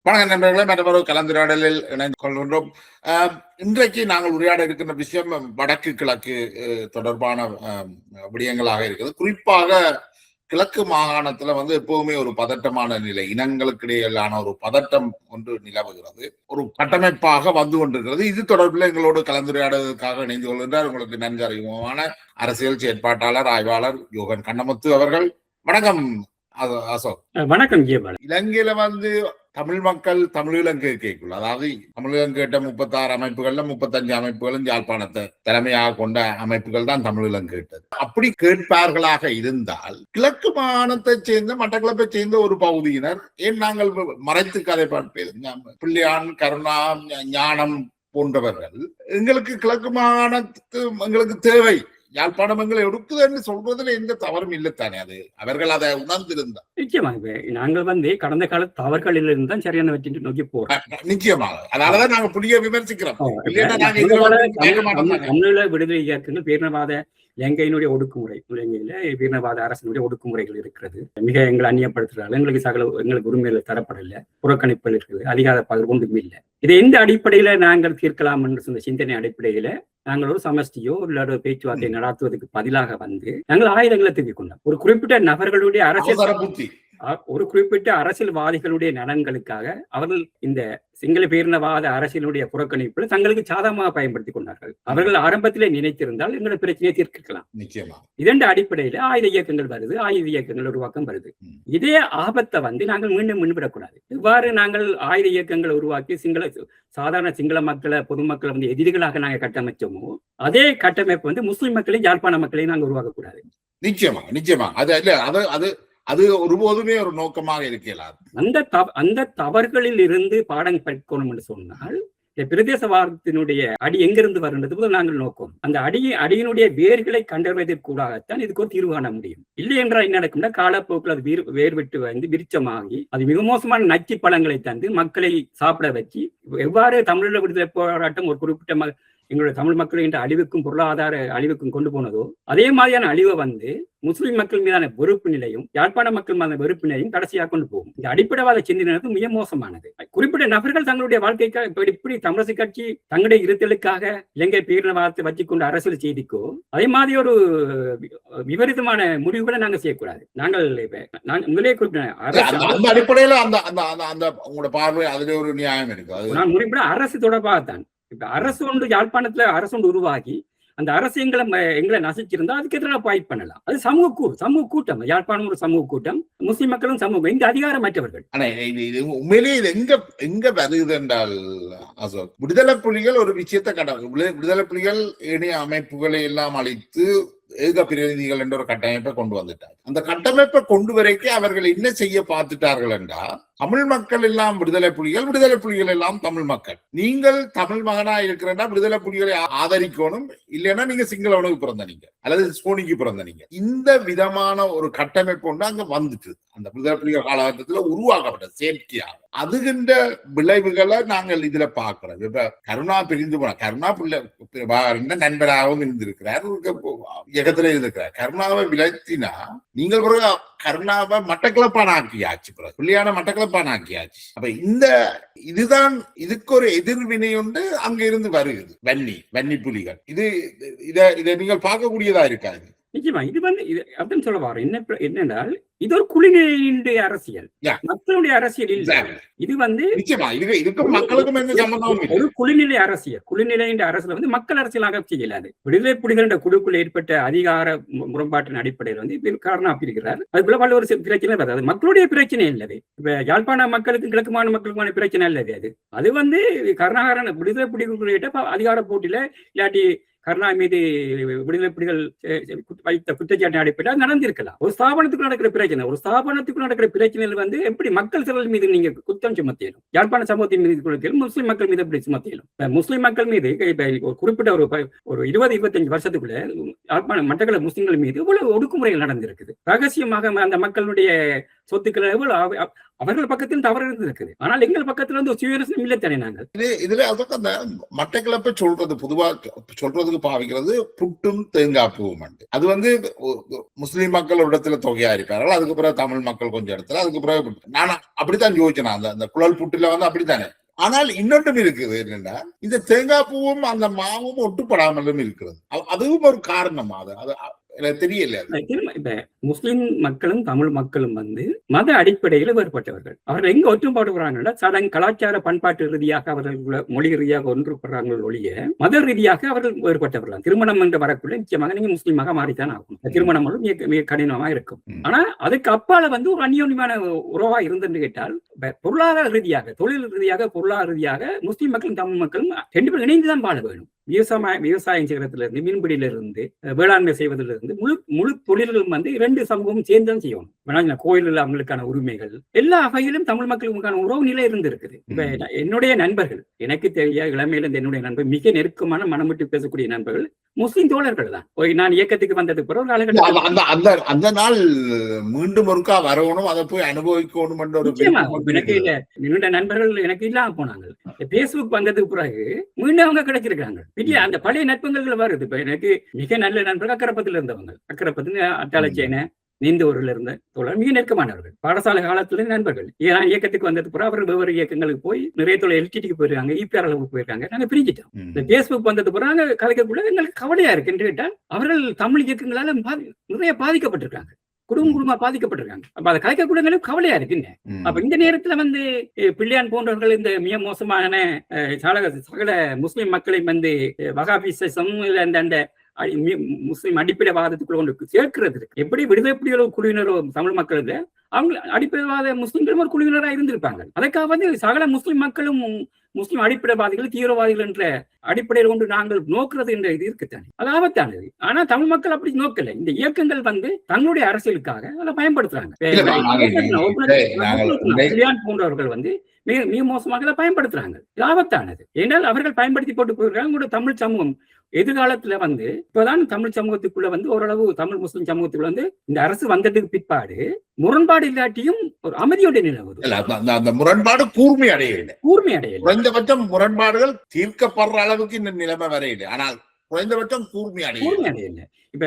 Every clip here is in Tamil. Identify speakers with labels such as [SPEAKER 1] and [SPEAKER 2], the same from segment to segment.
[SPEAKER 1] வணக்கம் நண்பர்களே, மற்றொரு கலந்துரையாடலில் இணைந்து கொள்கின்றோம். இன்றைக்கு நாங்கள் உரையாட இருக்கின்ற விஷயம் வடக்கு கிழக்கு தொடர்பான விடயங்களாக இருக்கிறது. குறிப்பாக கிழக்கு மாகாணத்துல எப்பவுமே ஒரு பதட்டமான நிலை, இனங்களுக்கு இடையிலான ஒரு பதட்டம் ஒன்று நிலவுகிறது, ஒரு கட்டமைப்பாக வந்து கொண்டிருக்கிறது. இது தொடர்பில் எங்களோடு கலந்துரையாடுவதற்காக இணைந்து கொள்கின்றார் உங்களுக்கு நன்கு அறிமுகமான அரசியல் செயற்பாட்டாளர் ஆய்வாளர் யோகன் கண்ணமுத்து அவர்கள். வணக்கம் அசோக்.
[SPEAKER 2] வணக்கம்.
[SPEAKER 1] இலங்கையில தமிழ் மக்கள் தமிழீழம் கேட்குள்ள, அதாவது தமிழீழம் கேட்ட 36 அமைப்புகள்ல 35 அமைப்புகளும் யாழ்ப்பாணத்தை தலைமையாக கொண்ட அமைப்புகள் தான் தமிழீழம் கேட்டது. அப்படி கேட்பார்களாக இருந்தால் கிழக்கு மாகாணத்தை சேர்ந்த மட்டக்களப்பை சேர்ந்த ஒரு பகுதியினர் ஏன் நாங்கள் மறைத்து கதை பார்ப்பேன், பிள்ளையான், கருணா, ஞானம் போன்றவர்கள் எங்களுக்கு கிழக்கு மாகாணத்துக்கு எங்களுக்கு தேவை, யாழ்ப்பாணம் எங்களை எடுக்குது என்று சொல்றதுல எந்த தவறும் இல்லைத்தானே? அது அவர்கள் அதை உணர்ந்திருந்தார்.
[SPEAKER 2] நிச்சயமாக நாங்கள் கடந்த கால தவறுகளில் இருந்து தான் சரியான வெற்றி நோக்கி போறோம்.
[SPEAKER 1] நிச்சயமாக அதனாலதான் நாங்க புதிய விமர்சிக்கிறோம்.
[SPEAKER 2] தமிழீழ விடுதலை இயக்கங்கள் பேரினவாத இலங்கையினுடைய ஒடுக்குமுறை, இலங்கையில பேரினவாத அரசினுடைய ஒடுக்குமுறைகள் இருக்கிறது. மிக எங்களை அந்நியப்படுத்துறாங்க. எங்களுக்கு உரிமைகள் தரப்படல, புறக்கணிப்புகள் இருக்குது, அதிகார பகிர்வு ஒன்றும் இல்லை. இதை எந்த அடிப்படையில நாங்கள் தீர்க்கலாம் என்று சொன்ன சிந்தனை அடிப்படையில நாங்கள் ஒரு சமஷ்டியோ ஒரு பேச்சுவார்த்தை நடாத்துவதற்கு பதிலாக நாங்கள் ஆயுதங்களை தூக்கிக் கொண்டோம். ஒரு குறிப்பிட்ட நபர்களுடைய ஒரு குறிப்பிட்ட அரசியல்வாதிகளுடைய நலன்களுக்காக அவர்கள் இந்த சிங்கள பேரினவாத அரசியலுடைய புறக்கணிப்புல தங்களுக்கு சாதகமாக பயன்படுத்திக் கொண்டார்கள். அவர்கள் ஆரம்பத்திலே நினைத்திருந்தால் எங்களை பிரச்சனையை தீர்க்கலாம். இதன் அடிப்படையில ஆயுத இயக்கங்கள் வருது, ஆயுத இயக்கங்கள் உருவாக்கம் வருது. இதே ஆபத்தை நாங்கள் மீண்டும் முன்விடக்கூடாது. இவ்வாறு நாங்கள் ஆயுத இயக்கங்களை உருவாக்கி சாதாரண சிங்கள மக்களை, பொதுமக்களை எதிரிகளாக நாங்கள் கட்டமைச்சோமோ அதே கட்டமைப்பு முஸ்லிம் மக்களையும் யாழ்ப்பாண மக்களையும் நாங்கள் உருவாக்கக்கூடாது.
[SPEAKER 1] நிச்சயமா அது ஒருபோதுமே ஒரு நோக்கமாக இருக்கலாம்.
[SPEAKER 2] அந்த தவறுகளில் இருந்து பாடம் படிக்கணும் என்று சொன்னால் பிரதேசவாதத்தினுடைய அடி எங்கிருந்து வருன்றது நாங்கள் நோக்கம். அந்த அடியினுடைய வேர்களை கண்டறிவதற்கூடாகத்தான் இதுக்கு ஒரு தீர்வு காண முடியும். இல்லை என்றால் என்ன நடக்கும்னா காலப்போக்கில் அது வேர்விட்டு விருச்சமாகி அது மிக மோசமான நச்சு பழங்களை தந்து மக்களை சாப்பிட வச்சு எவ்வாறு தமிழீழ விடுதலை போராட்டம் ஒரு குறிப்பிட்ட எங்களுடைய தமிழ் மக்களின் அழிவுக்கும் பொருளாதார அழிவுக்கும் கொண்டு போனதோ அதே மாதிரியான அழிவை முஸ்லிம் மக்கள் மீதான வெறுப்பு நிலையும் யாழ்ப்பாண மக்கள் மீதான வெறுப்பு நிலையும் கடைசியாக கொண்டு போகும். இந்த அடிப்படைவாத சிந்தனை மிக மோசமானது. குறிப்பிட்ட நபர்கள் தங்களுடைய வாழ்க்கைக்காக இப்படி தமிழரசு கட்சி தங்களுடைய இருத்தலுக்காக இலங்கை பேரினவாதத்தை வச்சுக்கொண்டு அரசியல் செய்திக்கோ அதே மாதிரி ஒரு விபரீதமான முடிவுகளை நாங்கள் செய்யக்கூடாது. நாங்கள் முதலே
[SPEAKER 1] குறிப்பிட்ட அடிப்படையில உங்களோட பார்வை அதுல ஒரு நியாயம் இருக்கு.
[SPEAKER 2] நான் குறிப்பிட அரசு தொடர்பாகத்தான். இப்ப அரசு ஒன்று யாழ்ப்பாணத்துல அரசு ஒன்று உருவாகி அந்த அரசு எங்களை நசிச்சிருந்தா அதுக்கு எதிராக பாய்ட் பண்ணலாம். அது சமூக கூட்டம். யாழ்ப்பாணம் ஒரு சமூக கூட்டம், முஸ்லிம் மக்களும் சமூகம், இந்த அதிகாரமற்றவர்கள்.
[SPEAKER 1] உண்மையிலேயே இது எங்க வருது என்றால் அசோக், விடுதலை புலிகள் ஒரு விஷயத்தை விடுதலை புலிகள் இணைய அமைப்புகளை எல்லாம் அழித்து ஏக பிரதிநிதிகள் என்ற ஒரு கட்டமைப்பை கொண்டு வந்துட்டார். அந்த கட்டமைப்பை கொண்டு வரைக்கும் அவர்கள் என்ன செய்ய பார்த்துட்டார்கள் என்றால், தமிழ் மக்கள் எல்லாம் விடுதலை புலிகள் எல்லாம் தமிழ் மக்கள், நீங்கள் தமிழ் மகனா இருக்கிறா விடுதலை புலிகளை ஆதரிக்கணும், இல்லைன்னா நீங்க சிங்களவனுக்கு பிறந்த நீங்க அல்லது ஸ்போனிக்கு பிறந்த நீங்க. இந்த விதமான ஒரு கட்டமைப்பு ஒன்று அங்க வந்துட்டு அந்த விடுதலை புலிகள் காலகட்டத்தில் உருவாக்கப்பட்ட செயற்கையாக அதுகின்ற விளைவுகளை நாங்கள் இதுல பார்க்கிறோம். இப்ப கருணா பிரிந்து போன கருணா பிள்ளை நண்பராகவும் இருந்திருக்கிறார், இயக்கத்துல இருந்திருக்கிறார். கருணாவை விளத்தினா நீங்கள் பிறகு கருணாவை மட்டக்களப்பான ஆக்கியாச்சு, பிறகு புள்ளியான மட்டக்களப்பான ஆக்கியாச்சு. அப்ப இதுதான் இதுக்கு ஒரு எதிர்வினை ஒன்று அங்க இருந்து வருகிறது. வன்னி புலிகள் இதை நீங்கள் பார்க்கக்கூடியதா இருக்காது.
[SPEAKER 2] நிச்சயமா இது அப்படின்னு சொல்ல வர என்னென்றால் இது ஒரு குளிநிலையினுடைய அரசியல், மக்களுடைய அரசியல் இல்லை. இது ஒரு குளிநிலை அரசியல். குளிநிலையின் அரசியல் மக்கள் அரசியலாக செய்யலாது. விடுதலை புலிகள் குழுக்குள் ஏற்பட்ட அதிகார முரண்பாட்டின் அடிப்படையில் காரணம் பிரிக்கிறார். அதுக்குள்ள பல ஒரு பிரச்சனை வருது. மக்களுடைய பிரச்சனை இல்லது. இப்ப யாழ்ப்பாண மக்களுக்கு கிழக்குமான மக்களுக்கான பிரச்சனை இல்லது. அது கருணாகரன் விடுதலை புலிகள் அதிகார போட்டியில இல்லாட்டி கருணா மீது விடுதலை புலிகள் வைத்த குற்றச்சாட்டு அடிப்படையில் நடந்திருக்கலாம். ஒரு ஸ்தாபனத்துக்கு நடக்கிற பிரச்சனையில் எப்படி மக்கள் சிலர் மீது நீங்க குற்றம் சுமத்தியலும், யாழ்ப்பாண சமூகத்தின் மீது குற்றத்திலும் முஸ்லிம் மக்கள் மீது எப்படி சுமத்தியலும்? முஸ்லிம் மக்கள் மீது குறிப்பிட்ட ஒரு 20-25 வருஷத்துக்குள்ள யாழ்ப்பாண மட்டக்களப்பு முஸ்லிம்கள் மீது இவ்வளவு ஒடுக்குமுறைகள் நடந்திருக்குது. ரகசியமாக அந்த மக்களுடைய சொத்துக்கள் எவ்வளவு அவர்கள் பக்கத்தில் தவறு இருந்திருக்குது. ஆனால் எங்கள் பக்கத்துல வந்து சுயரசனம் இல்லைத்தானே நாங்கள்.
[SPEAKER 1] இதுல அதுக்கு அந்த மட்டக்களப்பை சொல்றது பொதுவா சொல்றதுக்கு பாவிக்கிறது புட்டும் தேங்காய் பூவும். அது வந்து முஸ்லிம் மக்கள் ஒரு இடத்துல தொகையா இருப்பார்கள், அதுக்கு பிறகு தமிழ் மக்கள் கொஞ்சம் இடத்துல, அதுக்கு பிறகு நான் அப்படித்தான் யோசிச்சேன். அந்த குழல் புட்டுல வந்து அப்படித்தானே. ஆனால் இன்னொன்றும் இருக்குது என்னன்னா, இந்த தேங்காய் பூவும் அந்த மாவும் ஒட்டுப்படாமலும் இருக்கிறது. அதுவும் ஒரு காரணம். அது எனக்கு தெரியல.
[SPEAKER 2] இப்ப முஸ்லிம் மக்களும் தமிழ் மக்களும் வந்து மத அடிப்படையில் வேறுபட்டவர்கள். அவர்கள் எங்க ஒற்றுப்பாடுறாங்கன்னா சடங்கு கலாச்சார பண்பாட்டு ரீதியாக அவர்கள் மொழி ரீதியாக ஒன்றுபடுறாங்க ஒழிய மத ரீதியாக அவர்கள் வேறுபட்டவர்கள். திருமணம் என்று வரக்குள்ள நிச்சயமாக நீங்க முஸ்லீமாக மாறித்தான் ஆகும். திருமணம் மிக கடினமா இருக்கும். ஆனா அதுக்கு அப்பால வந்து ஒரு அந்யோன்யமான உறவா இருந்துன்னு கேட்டால் பொருளாதார ரீதியாக, தொழில் ரீதியாக, பொருளாதார ரீதியாக முஸ்லிம் மக்களும் தமிழ் மக்களும் ரெண்டு பேரும் இணைந்துதான் வாழ வேணும். விவசாயம் செய்யறதுல இருந்து, மீன்பிடியில இருந்து, வேளாண்மை செய்வதிலிருந்து முழு தொழில்களும் வந்து இரண்டு சமூகமும் சேர்ந்துதான் செய்யணும். கோயில்கள் அவங்களுக்கான உரிமைகள் எல்லா வகையிலும் தமிழ் மக்களுக்கான உறவு நிலை இருக்குது. இப்ப என்னுடைய நண்பர்கள், எனக்கு தெரிய இளமையில இருந்து என்னுடைய நண்பர், மிக நெருக்கமான மனம் விட்டு பேசக்கூடிய நண்பர்கள் முஸ்லிம் தோழர்கள் தான். நான் இயக்கத்துக்கு வந்ததுக்கு பிறகு
[SPEAKER 1] அந்த நாள் மீண்டும் ஒருக்கா வரணும், அதை போய் அனுபவிக்கணும்.
[SPEAKER 2] எனக்கு இல்ல, என்னுடைய நண்பர்கள் எனக்கு இல்லாம போனாங்க. பேஸ்புக் வந்ததுக்கு பிறகு மீண்டும் அவங்க கிடைச்சிருக்காங்க. அந்த பழைய நட்புகள் வருது. இப்ப எனக்கு மிக நல்ல நண்பர்கள் அக்கரப்பத்துல இருந்தவங்க, அக்கரப்பத்துல அட்டாளச்சேன நீந்தூரில் இருந்த தோழர் மிக நெருக்கமானவர்கள், பாடசாலை காலத்துல நண்பர்கள். ஏன்னா இயக்கத்துக்கு வந்தது பிறகு அவர்கள் வெவ்வேறு இயக்கங்களுக்கு போய் நிறைய தொழில் எல்டிடிக்கு போயிருக்காங்க, இபிஆர் அளவுக்கு போயிருக்காங்க. நாங்க பிரிஞ்சிட்டோம். இந்த பேஸ்புக் வந்தது பிறகு நாங்க கலைக்கக்குள்ள எங்களுக்கு கவலையா இருக்குன்னு கேட்டால் அவர்கள் தமிழ் இயக்கங்களால நிறைய பாதிக்கப்பட்டிருக்காங்க, குடும்பமா பாதிக்கப்பட்டிருக்காங்க. அப்ப அதை கலைக்கக்கூடங்களும் கவலையா இருக்குங்க. அப்ப இந்த நேரத்துல வந்து பிள்ளையான் போன்றவர்கள் இந்த மிக மோசமான சகல முஸ்லிம் மக்களை வந்து வகாபிசம் அந்த முஸ்லிம் அடிப்படைவாதத்துக்குள்ள கொண்டு சேர்க்கிறது. எப்படி விடுதலை புலிகள் குழுவினரோ தமிழ் மக்களுக்கு அவங்க அடிப்படைவாத முஸ்லிம்களும் ஒரு குழுவினராக இருந்திருப்பாங்க. அதுக்காக வந்து சகல முஸ்லிம் மக்களும் முஸ்லிம் அடிப்படைவாதிகள் தீவிரவாதிகள் என்ற அடிப்படையில் கொண்டு நாங்கள் நோக்குறது என்ற இது இருக்குத்தானே, அது ஆபத்தானது. ஆனா தமிழ் மக்கள் அப்படி நோக்கல. இந்த இயக்கங்கள் வந்து தன்னுடைய அரசியலுக்காக அதை பயன்படுத்துறாங்க. போன்றவர்கள் வந்து மிக மோசமாக அதை பயன்படுத்துறாங்க. இது ஆபத்தானது. ஏனால் அவர்கள் பயன்படுத்தி போட்டு போயிருக்காங்க. தமிழ் சமூகம் எதிர்காலத்துல வந்து இப்பதான் தமிழ் சமூகத்துக்குள்ள வந்து ஓரளவு தமிழ் முஸ்லிம் சமூகத்துக்குள்ள வந்து இந்த அரசு வந்ததுக்கு பிற்பாடு முரண்பாடு இல்லாட்டியும் ஒரு அமைதியோட நிலவுது.
[SPEAKER 1] அந்த முரண்பாடு கூர்மை அடையவில்லை. குறைந்தபட்சம் முரண்பாடுகள் தீர்க்கப்படுற அளவுக்கு இந்த நிலைமை வரையில்லை. ஆனால் குறைந்தபட்சம் கூர்மை அடையவில்லை.
[SPEAKER 2] இப்ப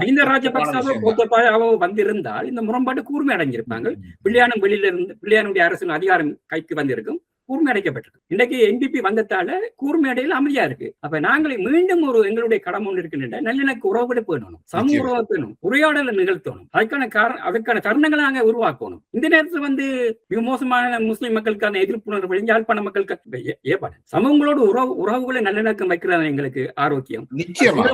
[SPEAKER 2] மஹிந்த ராஜபக்சாவோ கோத்தபாயாவோ வந்திருந்தால் இந்த முரண்பாடு கூர்மை அடைஞ்சிருப்பாங்க. பிள்ளையானும் வெளியில இருந்து பிள்ளையானுடைய அரசின் அதிகாரம் கைக்கு வந்திருக்கும், கூர்மை அடைக்கப்பட்டிருக்கு. இன்றைக்கு NDP வந்ததால கூர்மை அடையில அமைதியா இருக்கு. அப்ப நாங்களே மீண்டும் ஒரு எங்களுடைய கடமை ஒன்று இருக்கின்ற நல்லிணக்க உறவுகளை பேணணும், சமூக உறவை பேணணும், உரையாடலை நிகழ்த்தணும். அதுக்கான தருணங்களை நாங்க உருவாக்கணும். இந்த நேரத்துல வந்து மிக மோசமான முஸ்லிம் மக்களுக்கான எதிர்ப்புணர்வு யாழ்ப்பாண மக்களுக்கு ஏற்பாடு சமூகங்களோடு உறவுகளை நல்லிணக்கம் வைக்கிறது எங்களுக்கு ஆரோக்கியம்.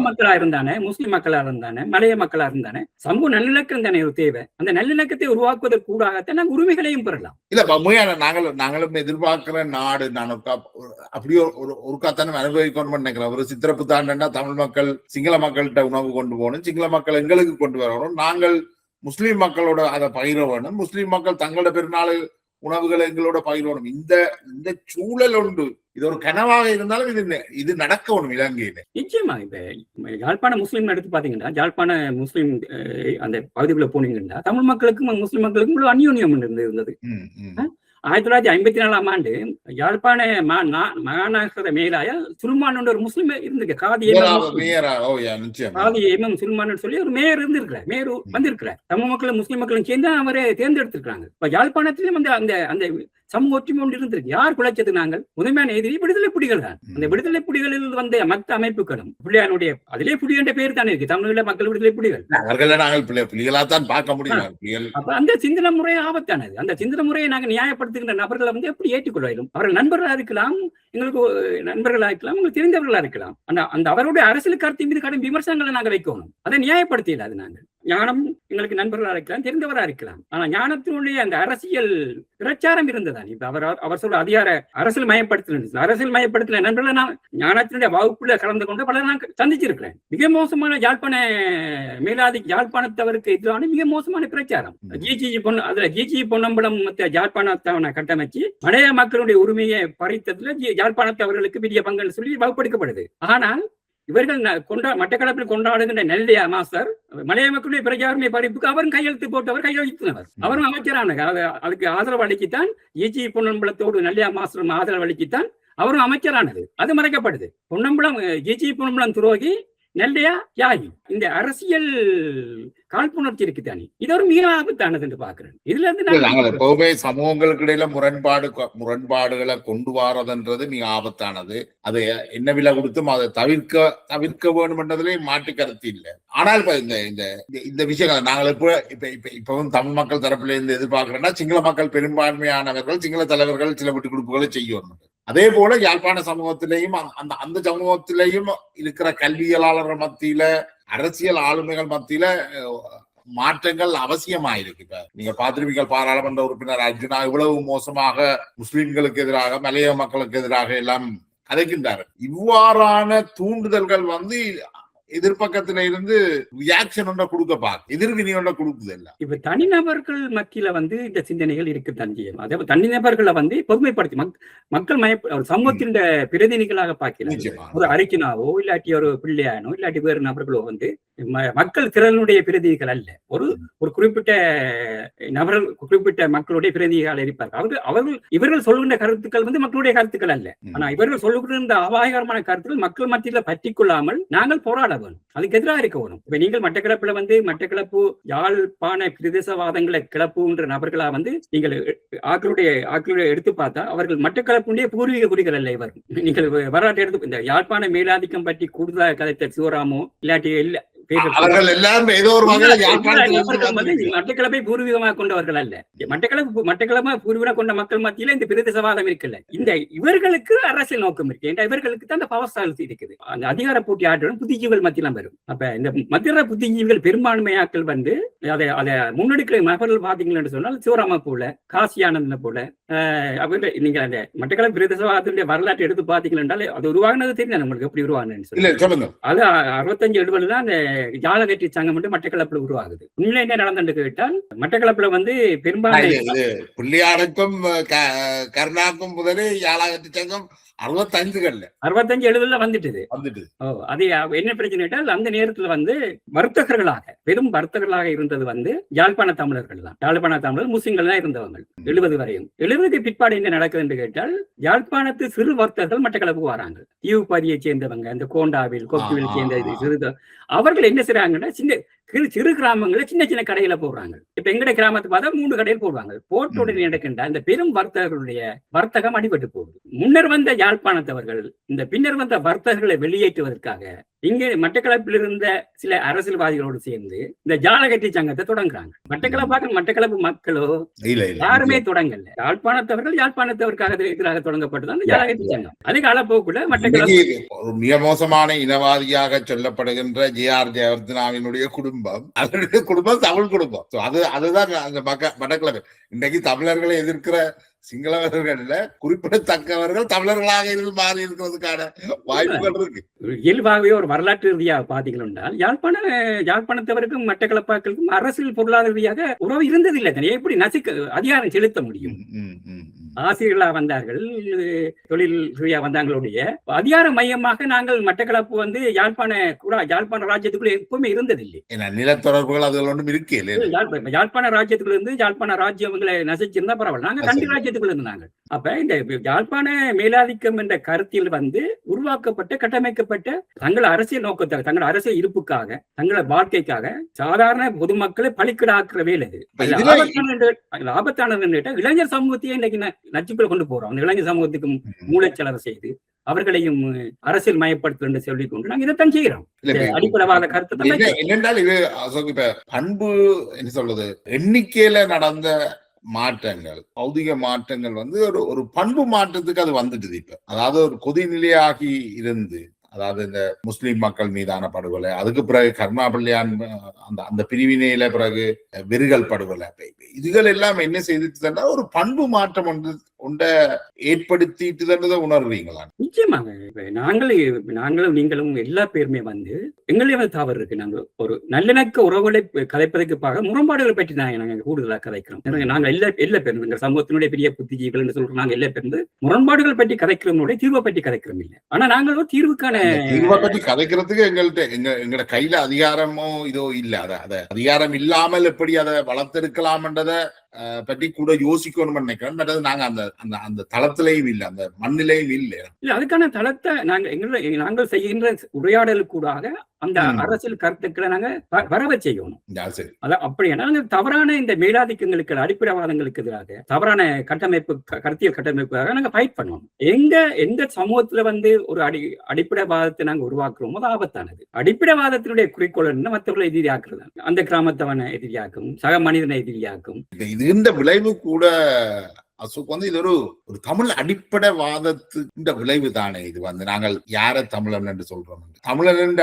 [SPEAKER 2] மக்களா இருந்தானே, முஸ்லிம் மக்களா இருந்தானே, மலைய மக்களா இருந்தானே, சமூக நல்லிணக்கம் தானே ஒரு தேவை. அந்த நல்லிணக்கத்தை உருவாக்குவதற்கு கூடாகத்தான் நாங்கள் உரிமைகளையும் பெறலாம்.
[SPEAKER 1] இல்ல நாங்களும் எதிர்பார்க்க நாடு நான் அப்படியே ஒரு காத்தான அனுபவிக்கணும்னு நினைக்கிறேன். ஒரு சித்திர புத்தாண்டா தமிழ் மக்கள் சிங்கள மக்கள்கிட்ட உணவு கொண்டு போகணும், சிங்கள மக்கள் எங்களுக்கு கொண்டு வரணும், நாங்கள் முஸ்லீம் மக்களோட அதை பகிர வேணும், முஸ்லீம் மக்கள் தங்களோட பெருநாள் உணவுகளை எங்களோட பகிரணும். இந்த சூழல் உண்டு. இது ஒரு கனவாக இருந்தாலும் இது நடக்கணும் இலங்கையில.
[SPEAKER 2] நிச்சயமா. இப்ப யாழ்ப்பாண முஸ்லீம் எடுத்து பாத்தீங்கன்னா, யாழ்ப்பாண முஸ்லீம் அந்த பகுதிக்குள்ள போனீங்கன்னா தமிழ் மக்களுக்கும் முஸ்லிம் மக்களுக்கும் அந்யோன்யம் இருந்தது. 1954ஆம் ஆண்டு யாழ்ப்பாண மாநகர மேலாய சுல்மான் ஒரு முஸ்லிம் இருந்திருக்கு. காதி சுல்மான் சொல்லி ஒரு மேயர் இருந்திருக்கிறார், மேயர் வந்திருக்கிறார். தமிழ் மக்களும் முஸ்லிம் மக்களும் சேர்ந்து அவரை தேர்ந்தெடுத்திருக்காங்க. இப்ப யாழ்ப்பாணத்திலும் அந்த சமூக ஒற்றுமை ஒன்று இருந்திருக்கு. யார் குலைச்சது? நாங்கள் முதன்மையான எதிரி விடுதலை புலிகள் தான். அந்த விடுதலை புலிகளில் வந்த மற்ற அமைப்புகளும் பிள்ளையானுடைய அதிலே புலி என்ற பேர் தானே இருக்கு, தமிழீழ மக்கள் விடுதலை புலிகள்.
[SPEAKER 1] புலிகளாத்தான் பார்க்க முடியும்.
[SPEAKER 2] அப்ப அந்த சிந்தனை முறை ஆபத்தானது. அந்த சிந்தனை முறையை நாங்கள் நியாயப்படுத்துகின்ற நபர்களை வந்து எப்படி ஏற்றுக்கொள்ளும்? அவர்கள் நண்பர்களா இருக்கலாம், எங்களுக்கு நண்பர்களா இருக்கலாம், உங்களுக்கு தெரிந்தவர்களா இருக்கலாம். அந்த அவருடைய அரசியல் கருத்து மீது கடும் விமர்சனங்களை நாங்கள் வைக்கணும். அதை நியாயப்படுத்தியது. அது நாங்கள் ஞானம் எங்களுக்கு நண்பர்களா இருக்கலாம், தெரிந்தவரா இருக்கலாம். ஆனா ஞானத்தினுடைய அந்த அரசியல் பிரச்சாரம் இருந்ததான். இப்ப அவர் சொல்ற அதிகார அரசியல் மயப்படுத்தின நண்பர்களை நான் ஞானத்தினுடைய வகுப்புல கலந்து கொண்டு பல நான் சந்திச்சிருக்கிறேன். மிக மோசமான யாழ்ப்பாணத்தவருக்கு எதிரான மிக மோசமான பிரச்சாரம். ஜிஜி பொன்னம்பலம் யாழ்ப்பாணத்தவனை கட்டமைச்சு மலைய மக்களுடைய உரிமையை பறித்ததுல யாழ்ப்பாணத்தவர்களுக்கு பெரிய பங்குன்னு சொல்லி வகுப்படுத்தப்படுது. ஆனால் இவர்கள் மட்டக்களப்பில் கொண்டாடுகின்ற நெல்லையா மாஸ்டர் மலைய மக்களுடைய பிரஜாவுரிமை பறிப்புக்கு அவரும் கையெழுத்து போட்டவர், கையெழுத்தினவர். அவரும் அமைச்சரான அதுக்கு ஆதரவு அளிக்கத்தான் ஈச்சி பொன்னம்பலத்தோடு நெல்லையா மாஸ்டரும் ஆதரவு அளிக்கத்தான் அவரும் அமைச்சரானது. அது மறைக்கப்படுது. பொன்னம்பலம் ஈச்சி பொன்னம்பலம் துரோகி, நெல்லையா தியாகி. இந்த அரசியல் காழ்ப்புணர்ச்சி இருக்குதானே, இது ஒரு மிக ஆபத்தானது என்று பாக்குறேன். இதுல இருந்து
[SPEAKER 1] நாங்கள் எப்பவுமே சமூகங்களுக்கு இடையில முரண்பாடுகளை கொண்டு வரதுன்றது மிக ஆபத்தானது. அது என்ன விலை கொடுத்தும் அதை தவிர்க்க வேண்டும் என்றதுலே மாற்று கருத்து இல்லை. ஆனால் இப்ப இந்த விஷயங்கள் நாங்கள் இப்பவும் தமிழ் மக்கள் தரப்புல இருந்து எதிர்பார்க்கிறோம்னா, சிங்கள மக்கள் பெரும்பான்மையானவர்கள் சிங்கள தலைவர்கள் சில விட்டு கொடுப்புகளை செய்யணும். அதே போல யாழ்ப்பாண சமூகத்திலேயும் அந்த சமூகத்திலேயும் இருக்கிற கல்வியலாளர்கள் மத்தியில, அரசியல் ஆளுமைகள் மத்தியில மாற்றங்கள் அவசியமாயிருக்கு. இப்ப நீங்க பார்த்திருப்பீங்க, பாராளுமன்ற உறுப்பினர் அர்ஜுனா இவ்வளவு மோசமாக முஸ்லிம்களுக்கு எதிராக, மலைய மக்களுக்கு எதிராக எல்லாம் கதைக்கின்றார். இவ்வாறான தூண்டுதல்கள் எதிர்பக்கத்துல இருந்து ரியாக்ஷன் ஒன்றை கொடுக்க எதிர்வினை ஒன்றை கொடுக்குது. இல்ல
[SPEAKER 2] இப்ப தனிநபர்கள் மத்தியில இந்த சிந்தனைகள் இருக்கு தஞ்சியம். அதே தனிநபர்களை பொதுமைப்படுத்தி மக்கள் சமூகத்தின் பிரதிநிதிகளாக பார்க்கிறாங்க. ஒரு அறிக்கினாவோ இல்லாட்டி ஒரு பிள்ளையானோ இல்லாட்டி வேறு நபர்களோ மக்கள் திறனுடைய பிரதிநிதிகள் அல்ல. ஒரு குறிப்பிட்ட நபர்கள், குறிப்பிட்ட மக்களுடைய பிரதிநிதிகள் இருப்பார்கள். இவர்கள் சொல்லுகின்ற கருத்துக்கள் மக்களுடைய கருத்துக்கள் அல்ல. ஆனா இவர்கள் சொல்லுகின்ற அபாயகரமான கருத்துக்கள் மக்கள் மத்தியில பற்றி கொள்ளாமல் நாங்கள் போராட வேணும், அதுக்கு எதிராக இருக்க வேணும். இப்ப நீங்கள் மட்டக்களப்புல மட்டக்களப்பு யாழ்ப்பாண பிரதேசவாதங்களை கிளப்புன்ற நபர்களா நீங்கள் ஆக்களுடைய எடுத்து பார்த்தா அவர்கள் மட்டக்களப்புடைய பூர்வீக குடிகள் அல்ல. இவர் நீங்கள் வரலாற்று எடுத்து இந்த யாழ்ப்பாண மேலாதிக்கம் பற்றி கூடுதலாக கதைத்த சிவராமோ இல்லாட்டி இல்ல மட்டக்களப்பை பூர்வீகமாக கொண்டவர்கள் அல்ல. மட்டக்களப்பை பூர்வீகமாக கொண்ட மக்கள் மத்தியில இந்த பிரதேசவாதம் இருக்குல்ல, இந்த இவர்களுக்கு அரசியல் நோக்கம் இருக்கு. இவர்களுக்கு தான் அந்த பவர் ஸ்டாலிசி இருக்குது. அந்த அதிகார போட்டி ஆற்றலும் புத்திஜீவிகள் மத்தியிலும் வரும். அப்ப இந்த மத்திய புத்திஜீவிகள் பெரும்பான்மையாக்கள் அதை முன்னெடுக்கிற நபர்கள் பாத்தீங்கன்னு சொன்னால் சிவராமா போல, காசி ஆனந்தனை போல நீங்க அந்த மட்டக்களப்பு பிரதேசவாதத்துடைய வரலாற்றை எடுத்து பாத்தீங்கன்னா அது உருவாகினது தெரியும் உங்களுக்கு எப்படி உருவானு சொல்லி. அது 65-70 தான் அந்த ஜாலகட்டி சங்கம் மட்டக்களப்புல உருவாகுது. உண்மையில என்ன நடந்து கேட்டால் மட்டக்களப்புல பெரும்பான்மை
[SPEAKER 1] புள்ளியாருக்கும் கருணாக்கும் முதலே ஜாலகட்டி சங்கம்
[SPEAKER 2] 65-70 வந்துட்டு. அது என்ன பிரச்சனை கேட்டால் அந்த நேரத்துல வர்த்தகர்களாக பெரும் வர்த்தகர்களாக இருந்தது யாழ்ப்பாண தமிழர்கள் தான். யாழ்ப்பாண தமிழர் முஸ்லிம்கள் தான் இருந்தவங்க 70 வரையும். 70க்கு பிற்பாடு என்ன நடக்குது என்று கேட்டால் யாழ்ப்பாணத்து சிறு வர்த்தகர்கள் மட்டக்களப்புக்கு வராங்க. தீவுப்பாதியை சேர்ந்தவங்க, இந்த கோண்டாவில் கொக்குவில் சேர்ந்த சிறு அவர்கள் என்ன செய்றாங்கன்னா சிறு கிராமங்கள சின்ன சின்ன கடையில போடுறாங்க. இப்ப எங்கட கிராமத்தை பார்த்தா 3 கடையில் போடுவாங்க. போட்ட உடனே நடக்கின்ற அந்த பெரும் வர்த்தகர்களுடைய வர்த்தகம் அடிபட்டு போகுது. முன்னர் வந்த யாழ்ப்பாணத்தவர்கள் இந்த பின்னர் வந்த வர்த்தகர்களை வெளியேற்றுவதற்காக இங்கே மட்டக்களப்பில் இருந்த சில அரசியல்வாதிகளோடு சேர்ந்து இந்த ஜாலகட்டி சங்கத்தை தொடங்குறாங்க. மட்டக்களப்பு மக்களோ யாருமே தொடங்கல. யாழ்ப்பாணத்தவருக்காக எதிராக தொடங்கப்பட்டது அந்த ஜாலகட்டி சங்கம். அது காலப்போக்குள்ள மட்டக்களப்பு
[SPEAKER 1] மிக மோசமான இனவாதியாக சொல்லப்படுகின்ற ஜே.ஆர். ஜெயவர்தனாவினுடைய அவருடைய குடும்பம் தமிழ் குடும்பம். அதுதான் அந்த மட்டக்களப்பு. இன்றைக்கு தமிழர்களை எதிர்க்கிற சிங்களவர்கள்ல குறிப்பிடத்தக்கவர்கள் தமிழர்களாக மாறி இருக்கிறதுக்கான வாய்ப்புகள் இருக்கு.
[SPEAKER 2] இயல்பாகவே ஒரு வரலாற்று ரீதியாக பாத்தீங்கன்னா யாழ்ப்பாணத்தவருக்கும் மட்டக்களப்பாக்களுக்கும் அரசியல் பொருளாதார ரீதியாக உறவு இருந்ததில்லை. எப்படி அதிகாரம் செலுத்த முடியும்? ஆசிரியர்களா வந்தார்கள், தொழில் ரீதியா வந்தாங்களுடைய அதிகார மையமாக நாங்கள் மட்டக்களப்பு யாழ்ப்பாண ராஜ்யத்துக்குள்ள எப்பவுமே இருந்ததில்லை.
[SPEAKER 1] நிலத்தொடர்புகள் அது ஒன்றும் இருக்கு.
[SPEAKER 2] யாழ்ப்பாண ராஜ்யத்துக்குள்ள இருந்து யாழ்ப்பாண ராஜ்யங்களை நசிச்சிருந்தா பரவாயில்ல, நாங்க கண்டி ராஜ்யத்துக்குள்ள இருந்தாங்க. அப்ப இந்த யாழ்ப்பாண மேலாதிக்கம் என்ற கருத்தில் உருவாக்கப்பட்ட கட்டமைக்கப்பட்ட தங்கள் அரசியல் நோக்கத்தை, தங்கள் அரசியல் இருப்புக்காக, தங்கள வாழ்க்கைக்காக சாதாரண பொதுமக்களை பலிக்கடாக்குற வேலை. ஆபத்தானது இளைஞர் சமூகத்தையே இன்னைக்கு நச்சுக்குள்ள கொண்டு போறோம். அந்த இளைஞர் சமூகத்துக்கு மூளைச்சலவை செய்து அவர்களையும் அரசியல் மயப்படுத்து என்று சொல்லிக் கொண்டு நாங்க இதைத்தான் செய்கிறோம். அடிப்படைவாத கருத்து
[SPEAKER 1] என்னென்றால் இது பண்பு என்ன சொல்றது, எண்ணிக்கையில நடந்த மாற்றங்கள், பௌதிக மாற்றங்கள் ஒரு பண்பு மாற்றத்துக்கு அது வந்துட்டு. இப்ப அதாவது ஒரு கொதிநிலையாகி இருந்து, அதாவது இந்த முஸ்லிம் மக்கள் மீதான படுகொலை, அதுக்கு பிறகு கர்மாபள்ளியான் அந்த பிரிவினையில பிறகு வெறுகல் படுகொலை, இதுகள் எல்லாம் என்ன செய்துச்சுன்னா ஒரு பண்பு மாற்றம் உண்ட ஏற்படுத்திட்டு உணர்றீங்களா?
[SPEAKER 2] நிச்சயமாக இப்ப நாங்களும் நீங்களும் எல்லா பேருமே எங்களே தவறு இருக்கு. நாங்க ஒரு நல்லிணக்க உறவுகளை கதைப்பதற்காக முரண்பாடுகளை பற்றி நாங்க கூடுதலாக கதைக்கிறோம். நாங்க எல்லா பேரும் இந்த சமூகத்தினுடைய பெரிய புத்திஜீவிகள் என்று சொல்றோம். நாங்க எல்லா பேரும் முரண்பாடுகள் பற்றி கதைக்கிறோம், தீர்வை பற்றி கதைக்கிறோம் இல்லை. ஆனா நாங்களும் தீர்வுக்கான
[SPEAKER 1] தீர்வை பற்றி கதைக்கிறதுக்கு எங்களோட கையில அதிகாரமோ இதோ இல்ல. அத அதிகாரம் இல்லாமல் எப்படி அதை வளர்த்தெடுக்கலாம்ன்றத பற்றி கூட யோசிக்கணும்னு நினைக்கிறேன். பட் நாங்க அந்த தளத்திலையும் இல்லை, அந்த மண்ணிலையும் இல்லை.
[SPEAKER 2] அதுக்கான தளத்தை நாங்கள் செய்கின்ற உரையாடலுக்கூடாக அந்த அரசியல் கருத்துக்களை நாங்க வரவை செய்யணும். அப்படின்னா தவறான இந்த மேலாதிக்கங்களுக்கு அடிப்படைவாதங்களுக்கு எதிராக தவறான கருத்தியல் கட்டமைப்புக்காக நாங்க ஃபைட் பண்ணணும். எந்த சமூகத்துல ஒரு அடிப்படைவாதத்தை நாங்க உருவாக்குறோமோ அது ஆபத்தானது. அடிப்படைவாதத்தினுடைய குறிக்கோள் என்ன? மற்றவர்களை எதிரியாக்குறது, அந்த கிராமத்தவனை எதிரியாக்கும், சக மனிதனை எதிரியாக்கும்.
[SPEAKER 1] இந்த விளைவு கூட அசோக் இது ஒரு தமிழ் அடிப்படைவாதத்துக்கு விளைவு தானே. இது நாங்கள் யார தமிழன் என்று சொல்றோம், தமிழன் என்ற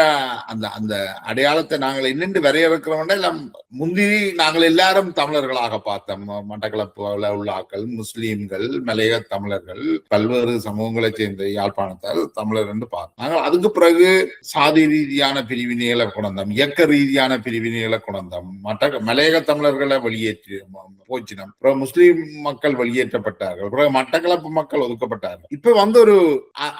[SPEAKER 1] அந்த அடையாளத்தை நாங்கள் என்னென்று வரையறுக்கிறோம்னா எல்லாம் முந்தி நாங்கள் எல்லாரும் தமிழர்களாக பார்த்தோம். மட்டக்களப்புல உள்ள ஆக்கள், முஸ்லீம்கள், மலைய தமிழர்கள், பல்வேறு சமூகங்களை சேர்ந்த யாழ்ப்பாணத்தால் தமிழர் என்று பார்த்தோம். நாங்கள் அதுக்கு பிறகு சாதி ரீதியான பிரிவினைகளை கொண்டோம், இயக்க ரீதியான பிரிவினைகளை கொண்டோம். மலையக தமிழர்களை வெளியேற்றி போச்சினோம். அப்புறம் முஸ்லீம் மக்கள் வெளியேற்றப்பட்டார்கள், பிறகு மட்டக்களப்பு மக்கள் ஒதுக்கப்பட்டார்கள். இப்ப ஒரு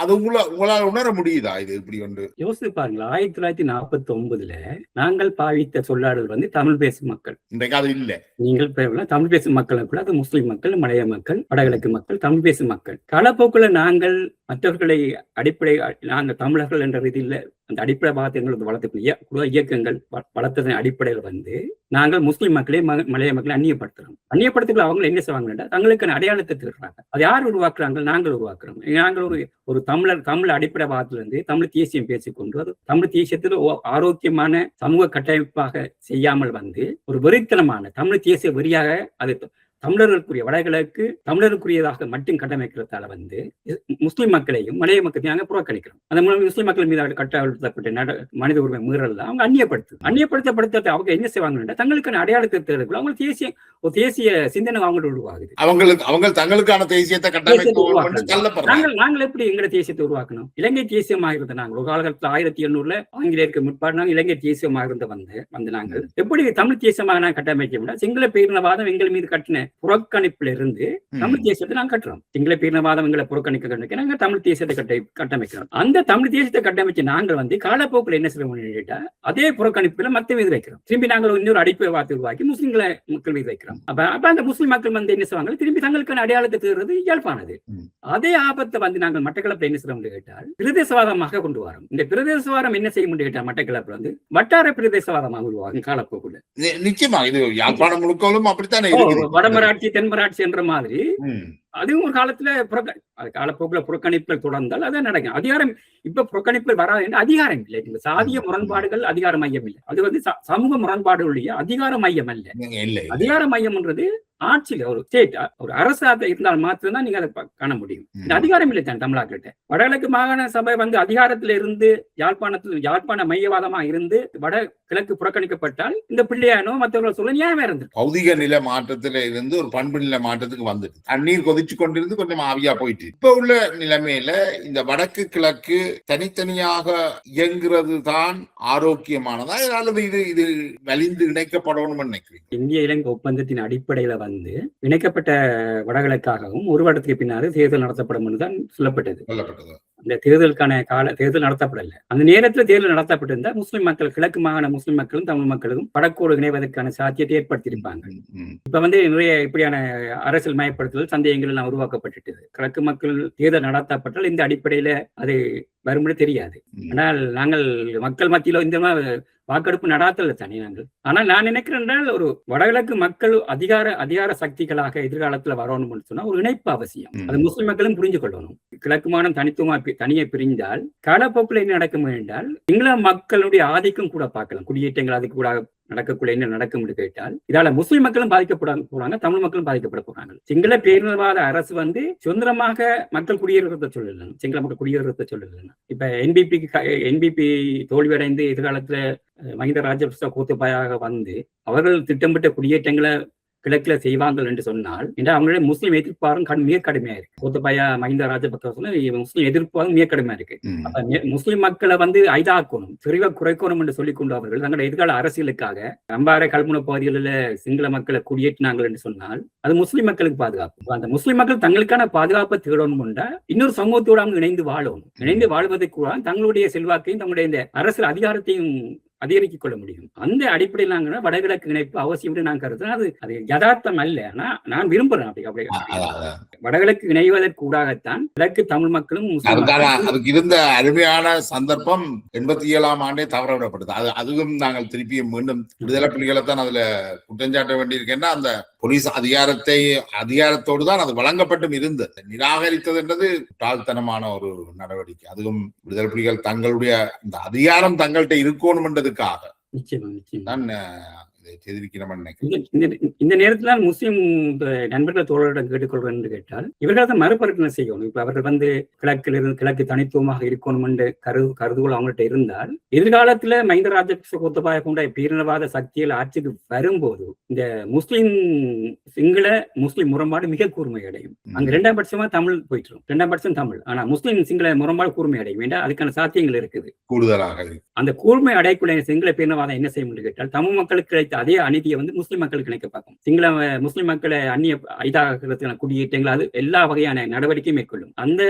[SPEAKER 1] அது உங்களால் உணர முடியுதா? இது இப்படி ஒன்று
[SPEAKER 2] யோசித்து பாருங்களா. 1949 நாங்கள் பாவித்த சொல்லாடல் தமிழ் பேசும் மக்கள்.
[SPEAKER 1] இன்றைக்கு அது இல்லை.
[SPEAKER 2] நீங்கள் தமிழ் பேசும் மக்கள் கூட அது முஸ்லீம் மக்கள், மலைய மக்கள், வடகிழக்கு மக்கள், தமிழ் பேசும் மக்கள். காலப்போக்குல நாங்கள் மற்றவர்களை நாங்கள் தமிழர்கள் என்ற ரீதியில் அந்த அடிப்படை வாதங்களை வளர்த்துக்கூடிய இயக்கங்கள் வளர்த்ததன் அடிப்படையில் நாங்கள் முஸ்லீம் மக்களே மலைய மக்களை அந்நியப்படுத்துக்கள். அவங்க என்ன செய்வாங்க? தங்களுக்கான அடையாளத்தை திருடுறாங்க. அது யார் உருவாக்குறாங்க? நாங்கள் உருவாக்குறோம். நாங்கள் ஒரு தமிழ் அடிப்படை வாதத்திலிருந்து தமிழ் தேசியம் பேசிக்கொண்டு அது தமிழ் தேசியத்தில் ஆரோக்கியமான சமூக கட்டமைப்பாக செய்யாமல் ஒரு வெறித்தனமான தமிழ் தேசிய வெறியாக அது தமிழர்களுக்குரிய வடகிழக்கு தமிழருக்குரியதாக மட்டும் கட்டமைக்கிறதால முஸ்லிம் மக்களையும் மலைய மக்களையும் புறக்கணிக்கிறோம். அந்த முஸ்லிம் மக்கள் மீது கட்டமைக்கப்பட்ட மனித உரிமை மீறல் தான் அவங்க அந்நியப்படுத்த அவங்க என்ன செய்வாங்க? தங்களுக்கான அடையாளத்தை தேர்தல் அவங்க தேசிய சிந்தனை அவங்களோட உருவாகுது.
[SPEAKER 1] அவங்க தங்களுக்கான தேசியத்தை
[SPEAKER 2] நாங்கள் எப்படி எங்களை தேசியத்தை உருவாக்கணும்? இலங்கை தேசியமாக இருந்த நாங்கள் ஒரு காலகட்டத்தில் 1700 ஆங்கிலேயருக்கு முற்பாடு நாங்கள் இலங்கை தேசியமாக இருந்த நாங்கள் எப்படி தமிழ் தேசியமாக நான் கட்டமைக்க முடியாது? சிங்கள பேரினவாதம் எங்கள் மீது கட்டின புறக்கணிப்புல இருந்து தமிழ் தேசியத்தை நாங்கள் கட்டுறோம். சிங்கள பேரினவாதம் எங்களை புறக்கணிக்க நாங்கள் தமிழ் தேசியத்தை கட்டமைக்கிறோம். அந்த தமிழ் தேசியத்தை கட்டமைச்சு நாங்கள் காலப்போக்கில் என்ன செய்ய அதே புறக்கணிப்புல மத்த மீது வைக்கிறோம். திரும்பி நாங்கள் இன்னொரு அடிப்படைவாதத்தை உருவாக்கி முஸ்லிம்களை மக்கள் மீது வைக்கிறோம். அப்ப அந்த முஸ்லிம் மக்கள் என்ன செய்வாங்க? திரும்பி தங்களுக்கான அடையாளத்தை தேர்றது இயல்பானது. அதே ஆபத்தை நாங்கள் மட்டக்களப்பில் என்ன செய்ய கேட்டால் பிரதேசவாதமாக கொண்டு வரோம். இந்த பிரதேசவாதம் என்ன செய்ய முடியும் கேட்டால் மட்டக்களப்பில் வட்டார பிரதேசவாதமாக உருவாகும் காலப்போக்குள்ள.
[SPEAKER 1] நிச்சயமா இது யாழ்ப்பாணம் முழுக்களும் அப்படித்தானே
[SPEAKER 2] வடமராட்சி தென்மராட்சி என்ற மாதிரி அதுவும் ஒரு காலத்துல காலப்போக்குல புறக்கணிப்புகள் தொடர்ந்தால் அதான் நடக்கும். அதிகாரம் இப்ப புறக்கணிப்புகள் வராது என்று அதிகாரம் இல்லை. இந்த சாதிய முரண்பாடுகள் அதிகார மையம் இல்லை. அது சமூக முரண்பாடுகளுடைய அதிகார மையம் அல்ல. அதிகார மையம்ன்றது ஆட்சியில ஒரு ஸ்டேட் ஒரு அரசாக இருந்தால் மாத்திரம்தான் நீங்க அதை காண முடியும். இந்த அதிகாரம் இல்லை தான் தமிழ்நாட்டிட்ட. வடகிழக்கு மாகாண சபை அதிகாரத்துல இருந்து யாழ்ப்பாண மையவாதமா இருந்து வட கிழக்கு புறக்கணிக்கப்பட்டால் இந்த பிள்ளையானோ மற்றவர்கள் சொல்ல நியாயமா இருந்து
[SPEAKER 1] பௌதிக நில மாற்றத்துல இருந்து ஒரு பண்பு நில மாற்றத்துக்கு வந்துட்டு தண்ணீர் கொதிச்சு கொண்டிருந்து கொஞ்சம் ஆவியா போயிட்டு இப்ப உள்ள நிலைமையில இந்த வடக்கு கிழக்கு தனித்தனியாக இயங்குறது தான் ஆரோக்கியமானதா அல்லது இது வலிந்து இணைக்கப்படணும்னு நினைக்கிறேன்?
[SPEAKER 2] இந்திய இலங்கை ஒப்பந்தத்தின் அடிப்படையில இணைக்கப்பட்ட வடகிழக்காகவும் ஒரு வருடத்துக்கு பின்னாடி தேர்தல் நடத்தப்படும் என்றுதான் சொல்லப்பட்டது. இந்த தேர்தலுக்கான தேர்தல் நடத்தப்படல. அந்த நேரத்தில் தேர்தல் நடத்தப்பட்டிருந்தா முஸ்லிம் மக்கள், கிழக்கு மாகாண முஸ்லிம் மக்களும் தமிழ் மக்களும் வடக்கோடு இணைவதற்கான சாத்தியத்தை ஏற்படுத்தியிருப்பாங்க. இப்ப நிறைய இப்படியான அரசியல் மயப்படுத்துதல் சந்தேகங்கள் எல்லாம் உருவாக்கப்பட்டுட்டது. கிழக்கு மக்கள் தேர்தல் நடத்தப்பட்டால் இந்த அடிப்படையில அது வரும்படி தெரியாது. ஆனால் நாங்கள் மக்கள் மத்தியில இந்த வாக்கெடுப்பு நடாத்தல தானே நாங்கள். ஆனால் நான் நினைக்கிறேன் ஒரு வடகிழக்கு மக்கள் அதிகார சக்திகளாக எதிர்காலத்துல வரணும்னு சொன்னா ஒரு இணைப்பு அவசியம். அது முஸ்லிம் மக்களும் புரிஞ்சு கொள்ளணும். கிழக்கு மாநிலம் தனியே பிரிந்தால் காலப்போக்கில் என்ன நடக்கும் என்றால் சிங்கள மக்களுடைய ஆதிக்கம் கூட பார்க்கலாம். குடியேற்றங்கள் அதுக்கு கூட நடக்கக்கூடிய என்ன நடக்கும் என்று கேட்டால் இதால முஸ்லிம் மக்களும் பாதிக்கப்பட போறாங்க, தமிழ் மக்களும் பாதிக்கப்பட போறாங்க. சிங்கள பேரினவாத அரசு சுதந்திரமாக மக்கள் குடியேறத்தை சொல்லல, சிங்கள மக்கள் குடியேறத்தை சொல்லல. இப்ப என்பிபி தோல்வியடைந்து எதிர்காலத்துல மஹிந்த ராஜபக்ச கோத்தபாயாக அவர்கள் திட்டமிட்ட குடியேற்றங்களை கிழக்குல செய்வார்கள் என்று சொன்னால் அவங்களுடைய முஸ்லீம் எதிர்ப்பாரும் மிக கடுமையா இருக்கு. கோத்தபாயா மஹிந்த ராஜபக்ச சொன்ன முஸ்லீம் எதிர்ப்பாரும் மிக கடுமையா இருக்கு. முஸ்லீம் மக்களை சிறிவா குறைக்கணும் என்று சொல்லிக் கொண்டு அவர்கள் தங்களுடைய எதிர்கால அரசியலுக்காக அம்பாறை கல்முனை பகுதிகளில் சிங்கள மக்களை குடியேற்றினார்கள் என்று சொன்னால் அது முஸ்லீம் மக்களுக்கு பாதுகாப்பு. அந்த முஸ்லீம் மக்கள் தங்களுக்கான பாதுகாப்பை தேடணும் என்றா இன்னொரு சமூகத்தோடு அவங்க இணைந்து வாழணும். இணைந்து வாழ்வதற்கு கூட தங்களுடைய செல்வாக்கையும் தங்களுடைய இந்த அரசியல் அதிகாரத்தையும் அதிகரித்துக் கொள்ள முடியும். அந்த அடிப்படையில் நாங்கள் வடகிழக்கு இணைப்பு அவசியம் நான் கருதுறேன். அது யதார்த்தம் அல்ல. ஆனா நான் விரும்புறேன் அப்படி வடகிழக்கு இணைவதற்கு ஊடாகத்தான் கிழக்கு தமிழ் மக்களும்
[SPEAKER 1] அதுக்கு இருந்த அருமையான சந்தர்ப்பம் 87ஆம் ஆண்டே தவறவிடப்பட்டது. அதுவும் நாங்கள் திருப்பியும் மீண்டும் விடுதலை புலிகளை தான் அதுல குற்றஞ்சாட்ட வேண்டியிருக்கேன்னா அந்த போலீஸ் அதிகாரத்தோடு தான் அது வழங்கப்பட்டும் இருந்தது. நிராகரித்தது என்றது தாழ்த்தனமான ஒரு நடவடிக்கை. அதுவும் விடுதலை புலிகள் தங்களுடைய இந்த அதிகாரம் தங்கள்கிட்ட இருக்கணும் என்றதுக்காக தான்
[SPEAKER 2] இந்த நேரத்துல முஸ்லிம் நண்பர்கள் தோழரிடம் கேட்டுக்கொள்றேன் என்று கேட்டால் இவர்கள் தான் மறுபரிசீலனை செய்யணும். இப்ப அவர்கள் கிழக்கு தனித்துவமாக இருக்கணும் என்று கருதுகோள் அவங்கள்ட்ட இருந்தால் எதிர்காலத்துல மஹிந்த ராஜபக்ச கோத்தபாய போன்ற பீரணவாத சக்திகள் ஆட்சிக்கு வரும்போது இந்த முஸ்லிம் முரண்பாடு மிக கூர்மை அடையும். அங்க 2ஆம் பட்சமா தமிழ் போயிட்டு 2ஆம் பட்சம் தமிழ். ஆனா முஸ்லிம் சிங்கள முரண்பாடு கூர்மை அடையும். வேண்டாம் அதுக்கான சாத்தியங்கள் இருக்குது கூடுதலாக. அந்த கூர்மை அடையக்கூடிய சிங்கள பீரணவாதம் என்ன செய்யும் கேட்டால் தமிழ் மக்களுக்கு கிடைத்த அதே அநீதியை முஸ்லிம் மக்களுக்கு இணைக்க பார்க்கும். சிங்கள முஸ்லிம் மக்களை அந்நிய இதாகிறதுக்கான குடியேற்றங்கள் அது எல்லா வகையான நடவடிக்கையும் மேற்கொள்ளும். அந்த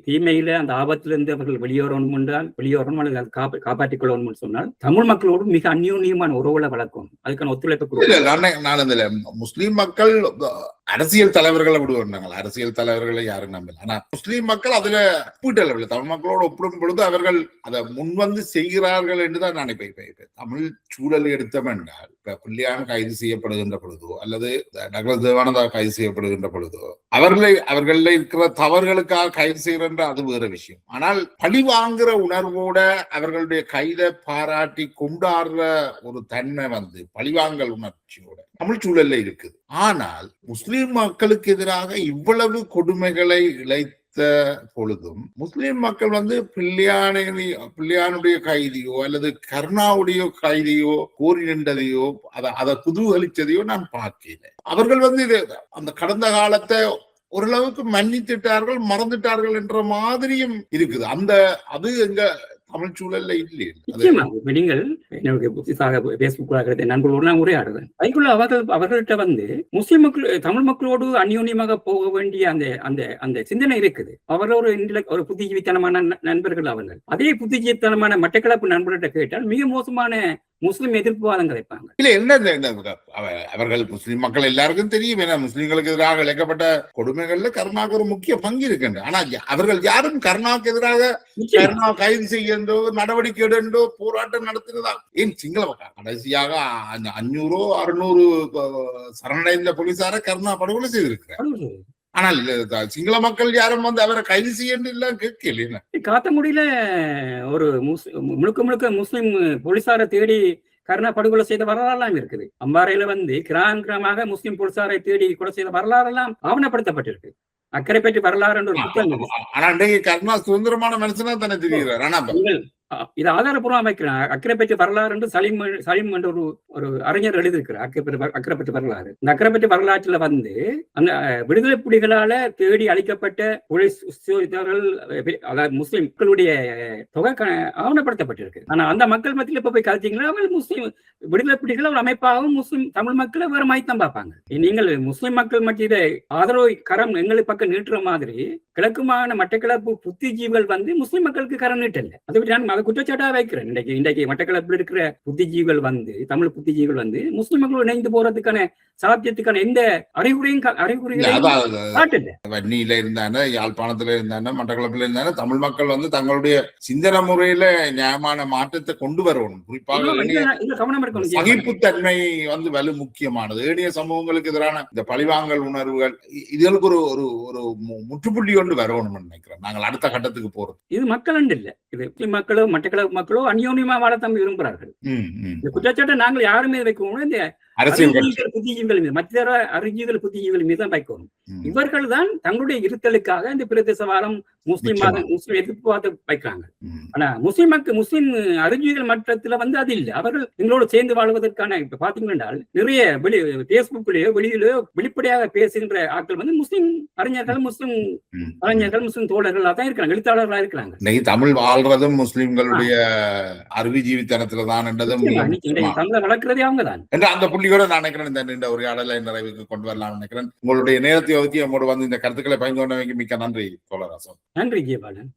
[SPEAKER 2] தீமையில அந்த ஆபத்திலிருந்து அவர்கள் வெளியேறணும் அல்லது காப்பாற்றிக் கொள்ளணும் சொன்னால் தமிழ் மக்களோடு மிக அந்யோன்யமான உறவுகளை வளர்க்கணும். அதுக்கான ஒத்துழைப்பு கொடுக்கணும்.
[SPEAKER 1] முஸ்லிம் மக்கள் அரசியல் தலைவர்களை விடுவாங்க. அரசியல் தலைவர்களை யாரும் நம்பல. ஆனா முஸ்லீம் மக்கள் அதுல ஒப்பிட்டளவில் தமிழ் மக்களோடு ஒப்பிடும் பொழுது அவர்கள் அதை முன்வந்து செய்கிறார்கள் என்றுதான் நான் நினைப்பேன். தமிழ் சூழல் எடுத்தோம் என்றால் இப்ப பிள்ளையான் கைது செய்யப்படுகின்ற பொழுதோ அல்லது டக்ளஸ் தேவானந்தா கைது செய்யப்படுகின்ற பொழுதோ அவர்கள இருக்கிற தவறுகளுக்காக கைது செய்கிற அது வேற விஷயம். ஆனால் பழி வாங்குற உணர்வோட அவர்களுடைய கைதை பாராட்டி கொண்டாடுற ஒரு தன்மை பழிவாங்கல் உணர்ச்சியோட தமிழ் சூழல்ல இருக்குது. ஆனால் முஸ்லிம் மக்களுக்கு எதிராக இவ்வளவு கொடுமைகளை இழைத்த பொழுதும் முஸ்லிம் மக்கள் பிள்ளையானுடைய கைதியோ அல்லது கருணாவுடைய கைதியோ கோரி நின்றதையோ அதை குதூகலிச்சதையோ நான் பார்க்கிறேன். அவர்கள் அந்த கடந்த காலத்தை ஓரளவுக்கு மன்னித்துட்டார்கள், மறந்துட்டார்கள் என்ற மாதிரியும் இருக்குது. அது எங்க தமிழ் சூழல்ல இல்லையே.
[SPEAKER 2] நீங்கள் என்னுடைய புத்திசாக பேஸ்புக் நண்பர்களோடு நான் உரையாடுறேன். அதுக்குள்ள அவர்கள்ட்ட முஸ்லிம் மக்கள் தமிழ் மக்களோடு அந்யோன்யமாக போக வேண்டிய அந்த சிந்தனை இருக்குது. ஒரு புத்திஜீவித்தனமான நண்பர்கள் அவர்கள். அதே புத்திஜீவித்தனமான மட்டக்களப்பு நண்பர்கிட்ட கேட்டால் மிக மோசமான முஸ்லிம் எதிர்ப்புவாதம் கிடைப்பாங்க.
[SPEAKER 1] இல்ல என்ன அவர்கள் முஸ்லிம் மக்கள் எல்லாருக்கும் தெரியும். ஏன்னா முஸ்லிம்களுக்கு எதிராக இழைக்கப்பட்ட கொடுமைகள்ல கருணாவுக்கு ஒரு முக்கிய பங்கு இருக்கின்ற. ஆனா அவர்கள் யாரும் கருணாவுக்கு எதிராக கருணா கைது செய்யண்டோ நடவடிக்கை எடுண்டோ போராட்டம் நடத்துகிறதா ஏன் சிங்கள மக்கள் கடைசியாக 500-600 சரணடைந்த போலீசார கருணா படுகொலை செய்திருக்கிறார். ஆனால் சிங்கள மக்கள் யாரும் அவரை கைது செய்ய கேட்கல.
[SPEAKER 2] காத்தங்குடியில ஒரு முழுக்க முஸ்லிம் போலீசாரை தேடி கருணா படுகொலை செய்த வரலாறுலாம் இருக்குது. அம்பாறையில கிராமமாக முஸ்லிம் போலீசாரை தேடி கொலை செய்த வரலாறுலாம் ஆவணப்படுத்தப்பட்டிருக்கு. அக்கறை பற்றி வரலாறு என்ற ஒரு புத்தகம்.
[SPEAKER 1] ஆனா கருணா சுதந்திரமான மனுஷனா தானே தெரிகிறார். ஆனா
[SPEAKER 2] இது ஆதாரப்பூர்வம் அமைக்கிறார். அக்கறை பற்றி வரலாறு என்று சலீம் என்ற ஒரு அறிஞர் எழுதியிருக்கிறார். அக்கறை பற்றி வரலாறு. இந்த அக்கறை பற்றி வரலாற்றுல அந்த விடுதலை புலிகளால தேடி அளிக்கப்பட்ட அதாவது முஸ்லிம் மக்களுடைய தொகை ஆவணப்படுத்தப்பட்டிருக்கு. ஆனா அந்த மக்கள் மத்தியில் இப்ப போய் கருத்தீங்களா அவங்க முஸ்லிம் விடுதலை புலிகள் ஒரு அமைப்பாகவும் முஸ்லிம் தமிழ் மக்களை வேற மாய்த்தான் பார்ப்பாங்க. நீங்கள் முஸ்லிம் மக்கள் மத்தியில ஆதரவு கரம் எங்களுக்கு பக்கம் நீட்டுற மாதிரி கிழக்கு மாகாண மட்டக்களப்பு புத்திஜீவிகள் முஸ்லிம் மக்களுக்கு கரம் நீட்டல. அதை விட்டு நான் அதை குற்றச்சாட்டா வைக்கிறேன். இன்றைக்கு மட்டக்களப்பில் இருக்கிற புத்திஜீவிகள் தமிழ் புத்திஜீவிகள் முஸ்லிம் மக்கள் இணைந்து போறதுக்கான சாத்தியத்துக்கான எந்த
[SPEAKER 1] வன்னியில இருந்தானே, யாழ்ப்பாணத்துல இருந்தானே, மட்டக்களப்பில் இருந்தானே தமிழ் மக்கள் தங்களுடைய சிந்தனை முறையில நியாயமான மாற்றத்தை கொண்டு வரணும். குறிப்பாக சகிப்புத்தன்மை வலு முக்கியமானது. ஏனைய சமூகங்களுக்கு எதிரான இந்த பழிவாங்கல் உணர்வுகள் இதுகளுக்கு ஒரு முற்றுப்புள்ளி கொண்டு வரணும் நினைக்கிறேன். நாங்கள் அடுத்த கட்டத்துக்கு போறோம்.
[SPEAKER 2] இது மக்கள் இல்ல, இது மக்களோ மட்டக்களப்பு மக்களோ அந்யோன்யமா வாழ தம்பி விரும்புகிறார்கள். இந்த குற்றச்சாட்டை நாங்கள் யாருமே வைக்கணும். இந்த
[SPEAKER 1] அரசியல் கட்சி.
[SPEAKER 2] அறிவியல் புத்திஜீவிகள் மீது, மற்ற அறிவியல் புத்திஜீவிகள் மீது தான் வைக்கணும்.
[SPEAKER 1] ம்.
[SPEAKER 2] இவர்கள் தான் தங்களுடைய இருத்தலுக்காக இந்த பிரதேசவாதம், முஸ்லிம்
[SPEAKER 1] நிச்சயமா.
[SPEAKER 2] முஸ்லிம் எதிர்ப்பு வைக்கிறாங்க.
[SPEAKER 1] ம்.
[SPEAKER 2] ஆனா முஸ்லிம் அறிவியல் மட்டத்துல வந்து அது இல்லை. அவர்கள் எங்களோடு சேர்ந்து வாழ்வதற்கான இப்ப பாத்தீங்கன்னா நிறைய பேஸ்புக்லயோ வெளியிலோ வெளிப்படையாக பேசுகின்ற ஆட்கள் வந்து முஸ்லிம் அறிஞர்கள், முஸ்லிம்
[SPEAKER 1] ம்.
[SPEAKER 2] அறிஞர்கள், முஸ்லிம் தோழர்களா தான் இருக்கிறாங்க, எழுத்தாளர்களா இருக்கிறாங்க.
[SPEAKER 1] இன்னைக்கு தமிழ் வாழ்றதும் முஸ்லிம்களுடைய அறிவுஜீவித்தனத்துலதான் என்றதும்
[SPEAKER 2] தமிழை வளர்க்கிறதே அவங்கதான்
[SPEAKER 1] என்ற அந்த புள்ளியோட நான் நினைக்கிறேன் இந்த நீண்ட உரையாடலை நிறைவுக்கு கொண்டு வரலாம் நினைக்கிறேன். உங்களுடைய நேரத்தை ஒதுக்கி நம்மோடு வந்து இந்த கருத்துக்களை பகிர்ந்து கொண்டமைக்கு மிக்க நன்றி தோழர் அசோக்.
[SPEAKER 2] நன்றி ஜெயபாலன்.